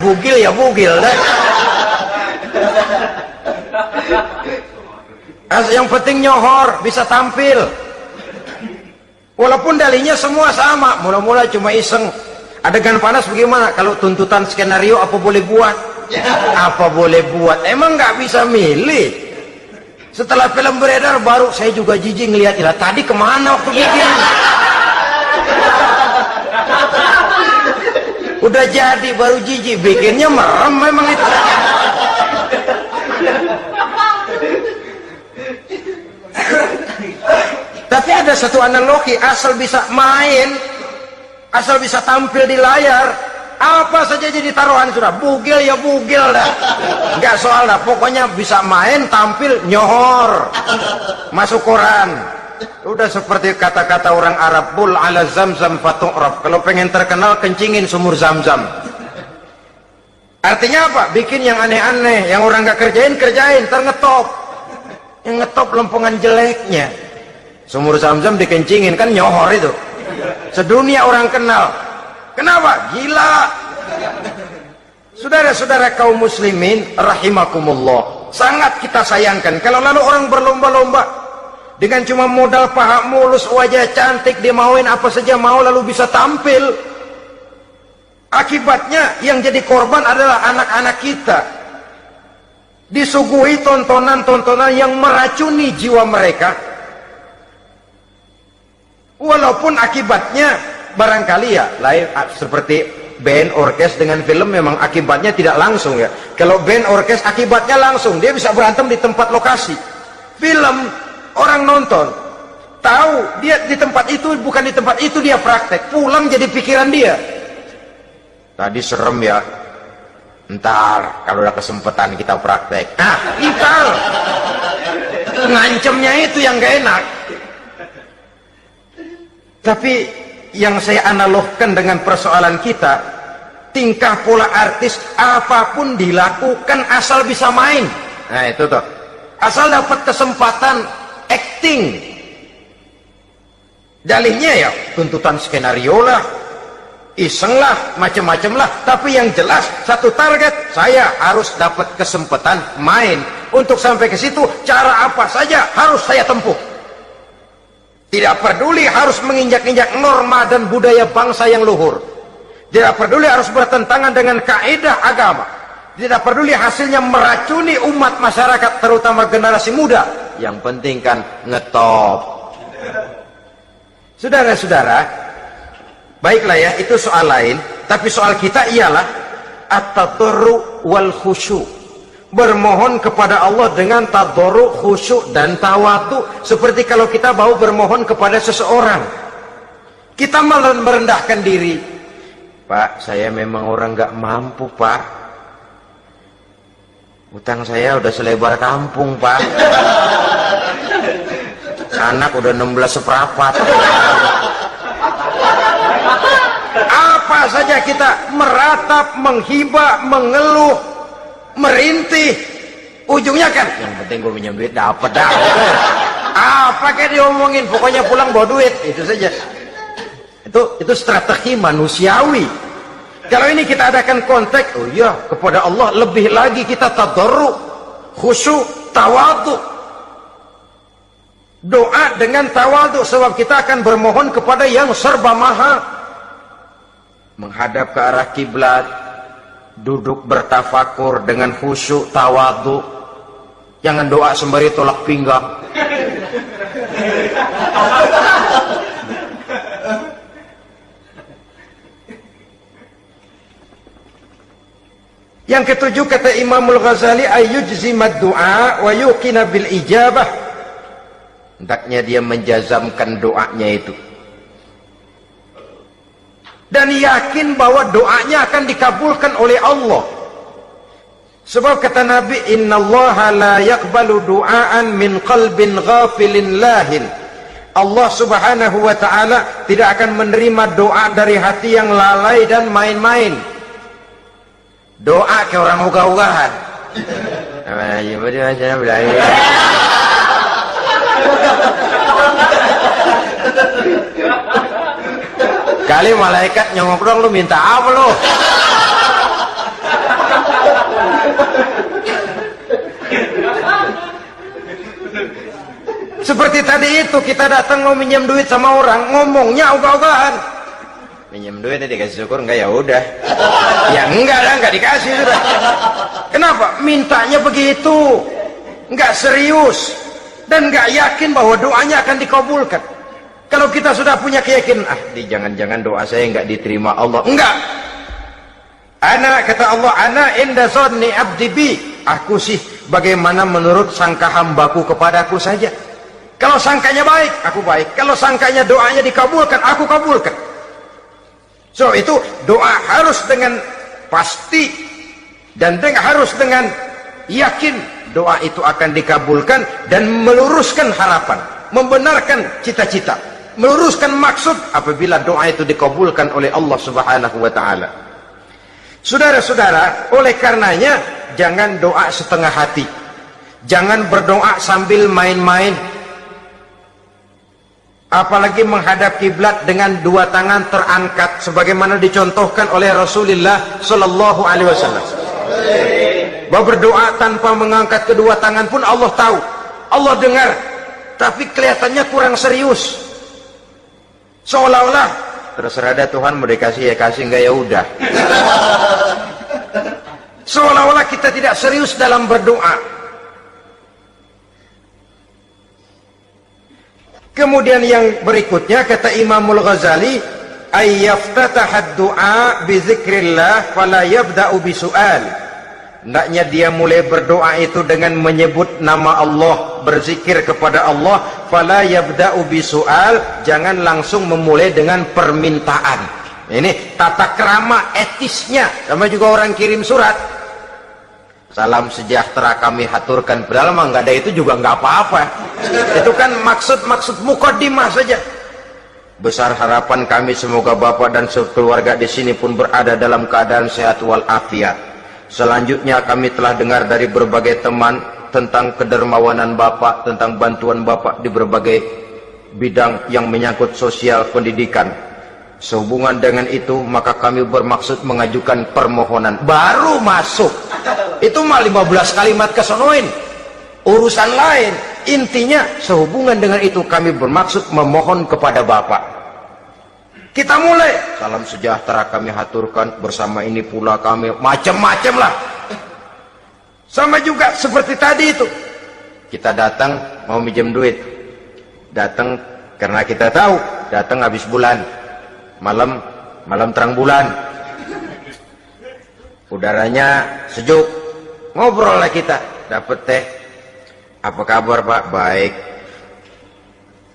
bugil ya bugil dah. Yang penting nyohor, bisa tampil. Walaupun dalihnya semua sama, mula-mula cuma iseng. Adegan panas bagaimana? Kalau tuntutan skenario apa boleh buat? Apa boleh buat? Emang nggak bisa milih. Setelah film beredar baru saya juga jijik ngeliat, ilah tadi kemana waktu bikin? Udah jadi baru jijik, bikinnya merem memang itu. Tapi ada satu analogi, asal bisa main, asal bisa tampil di layar, apa saja jadi taruhan sudah. Bugil ya bugil dah, nggak soal dah, pokoknya bisa main, tampil, nyohor, masuk koran. Udah seperti kata-kata orang Arab, bul ala zamzam fatu'raf. Kalau pengen terkenal, kencingin sumur Zamzam. Artinya apa? Bikin yang aneh-aneh, yang orang nggak kerjain, kerjain, ngetop. Yang ngetop lempengan jeleknya. Sumur Zamzam dikencingin, kan nyohor itu. Sedunia orang kenal. Kenapa? Gila. Saudara-saudara kaum muslimin rahimakumullah, sangat kita sayangkan kalau lalu orang berlomba-lomba dengan cuma modal paha mulus, wajah cantik, dia mauin apa saja mau lalu bisa tampil. Akibatnya yang jadi korban adalah anak-anak kita, disuguhi tontonan-tontonan yang meracuni jiwa mereka. Walaupun akibatnya barangkali ya lain, seperti band orkes dengan film memang akibatnya tidak langsung ya. Kalau band orkes akibatnya langsung, dia bisa berantem di tempat lokasi. Film orang nonton tahu dia di tempat itu, bukan di tempat itu dia praktek, pulang jadi pikiran dia. Tadi serem ya, ntar kalau ada kesempatan kita praktek. Nah, ntar ngancemnya itu yang gak enak. Tapi yang saya analogkan dengan persoalan kita, tingkah pola artis apapun dilakukan asal bisa main. Nah itu tuh, asal dapat kesempatan acting. Dalihnya ya tuntutan skenario lah, iseng lah, macem-macem lah. Tapi yang jelas satu target, saya harus dapat kesempatan main. Untuk sampai ke situ, cara apa saja harus saya tempuh. Tidak peduli harus menginjak-injak norma dan budaya bangsa yang luhur. Tidak peduli harus bertentangan dengan kaidah agama. Tidak peduli hasilnya meracuni umat masyarakat, terutama generasi muda. Yang penting kan ngetop. Saudara-saudara, baiklah ya, itu soal lain. Tapi soal kita ialah at-tadarru wal khusyu'. Bermohon kepada Allah dengan tadarru, khusyuk dan tawadu. Seperti kalau kita mau bermohon kepada seseorang, kita malah merendahkan diri. Pak, saya memang orang gak mampu pak, utang saya udah selebar kampung pak, anak udah 16 seperempat. Apa saja kita meratap, menghibah, mengeluh, merintih, ujungnya kan yang penting gue pinjam duit dapet dah. Apa kayak diomongin, pokoknya pulang bawa duit, itu saja. Itu strategi manusiawi. Kalau ini kita adakan konteks, oh iya, kepada Allah lebih lagi kita tadarru, khusyuk, tawadu. Doa dengan tawadu, sebab kita akan bermohon kepada yang serba maha. Menghadap ke arah kiblat, duduk bertafakur dengan khusyuk, tawadu. Jangan doa sembari tolak pinggang. Yang ketujuh, kata Imamul Ghazali, ayyujzimad du'a wa yuqina bil ijabah. Hendaknya dia menjazamkan doanya itu dan yakin bahwa doanya akan dikabulkan oleh Allah. Sebab kata Nabi, innallaha la yaqbalu du'aan min qalbin ghafilin lahin. Allah subhanahu wa ta'ala tidak akan menerima doa dari hati yang lalai dan main-main. Doa ke orang ugah-ugahan. Kali malaikat nyongok dong, lu minta apa lu? Seperti tadi itu, kita datang mau minjem duit sama orang, ngomongnya ogah-ogahan. Minjem duit dikasih syukur, enggak ya udah. Ya enggak lah, enggak dikasih sudah. Kenapa? Mintanya begitu. Enggak serius. Dan enggak yakin bahwa doanya akan dikabulkan. Kalau kita sudah punya keyakinan, jangan-jangan doa saya enggak diterima Allah. Enggak. Kata Allah, ana inda zanni abdi bi. Aku sih bagaimana menurut sangka hambaku kepadaku saja. Kalau sangkanya baik, aku baik. Kalau sangkanya doanya dikabulkan, aku kabulkan. So itu doa harus dengan pasti dan harus dengan yakin doa itu akan dikabulkan dan meluruskan harapan, membenarkan cita-cita, meluruskan maksud apabila doa itu dikabulkan oleh Allah Subhanahu wa taala. Saudara-saudara, oleh karenanya jangan doa setengah hati. Jangan berdoa sambil main-main. Apalagi menghadap kiblat dengan dua tangan terangkat sebagaimana dicontohkan oleh Rasulullah sallallahu alaihi wasallam. Bahwa berdoa tanpa mengangkat kedua tangan pun Allah tahu, Allah dengar, tapi kelihatannya kurang serius. Seolah-olah terserah ada Tuhan mau dikasih ya kasih, enggak ya udah. Seolah-olah kita tidak serius dalam berdoa. Kemudian yang berikutnya kata Imamul Ghazali, ayyaftataha du'a bi dzikrillah fala yabda'u bi su'al. Hendaknya dia mulai berdoa itu dengan menyebut nama Allah, berzikir kepada Allah, fala yabda'u bi su'al, jangan langsung memulai dengan permintaan. Ini tata krama etisnya. Sama juga orang kirim surat, salam sejahtera kami haturkan, padahal mah nggak ada itu juga nggak apa-apa. Itu kan maksud mukaddimah saja. Besar harapan kami semoga Bapak dan keluarga di sini pun berada dalam keadaan sehat walafiat. Selanjutnya kami telah dengar dari berbagai teman tentang kedermawanan Bapak, tentang bantuan Bapak di berbagai bidang yang menyangkut sosial pendidikan. Sehubungan dengan itu maka kami bermaksud mengajukan permohonan. Baru masuk itu mah 15 kalimat kesonoin, urusan lain. Intinya sehubungan dengan itu kami bermaksud memohon kepada Bapak. Kita mulai, salam sejahtera kami haturkan, bersama ini pula kami, macam-macam lah. Sama juga seperti tadi itu, kita datang mau minjem duit, datang karena kita tahu datang habis bulan, malam terang bulan, udaranya sejuk, ngobrol lah kita, dapet teh. Apa kabar Pak? Baik.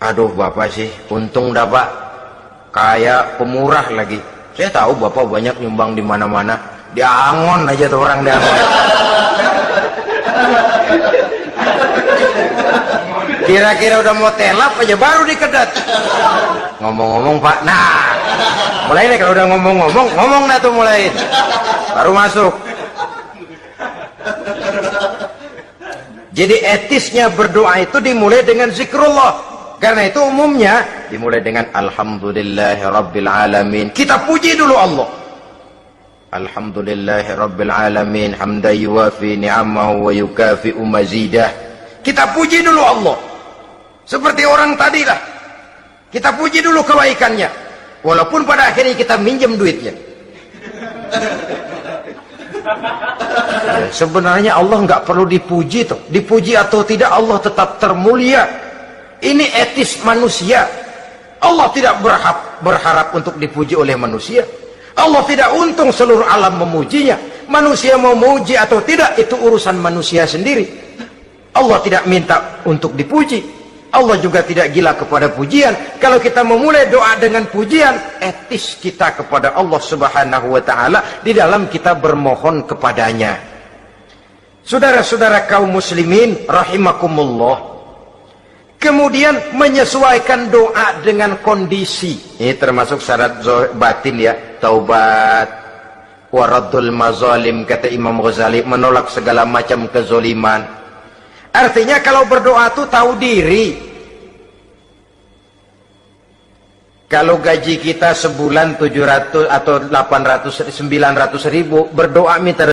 Aduh Bapak sih untung dah Pak, kayak pemurah lagi. Saya tahu Bapak banyak nyumbang di mana-mana. Di Angon aja tuh orang di Angon. Kira-kira udah mau telap aja baru dikedat. Ngomong-ngomong Pak, nah mulai nih kalau udah ngomong dah tuh mulai, baru masuk. Jadi etisnya berdoa itu dimulai dengan zikrullah. Karena itu umumnya dimulai dengan alhamdulillahirabbil alamin. Kita puji dulu Allah. Alhamdulillahirabbil alamin hamdan yuwafi ni'amahu wa yukafi'u mazidah. Kita puji dulu Allah. Seperti orang tadi lah. Kita puji dulu kebaikannya. Walaupun pada akhirnya kita minjem duitnya. Ya, sebenarnya Allah nggak perlu dipuji tuh. Dipuji atau tidak Allah tetap termulia. Ini etis manusia. Allah tidak berharap untuk dipuji oleh manusia. Allah tidak untung seluruh alam memujinya. Manusia mau memuji atau tidak itu urusan manusia sendiri. Allah tidak minta untuk dipuji. Allah juga tidak gila kepada pujian. Kalau kita memulai doa dengan pujian, etis kita kepada Allah Subhanahu wa taala di dalam kita bermohon kepadanya. Saudara-saudara kaum muslimin rahimakumullah. Kemudian menyesuaikan doa dengan kondisi. Ini termasuk syarat batin ya, taubat, waraddul mazalim, kata Imam Ghazali, menolak segala macam kezoliman. Artinya kalau berdoa itu tahu diri. Kalau gaji kita sebulan 700 atau 800 900 ribu, berdoa minta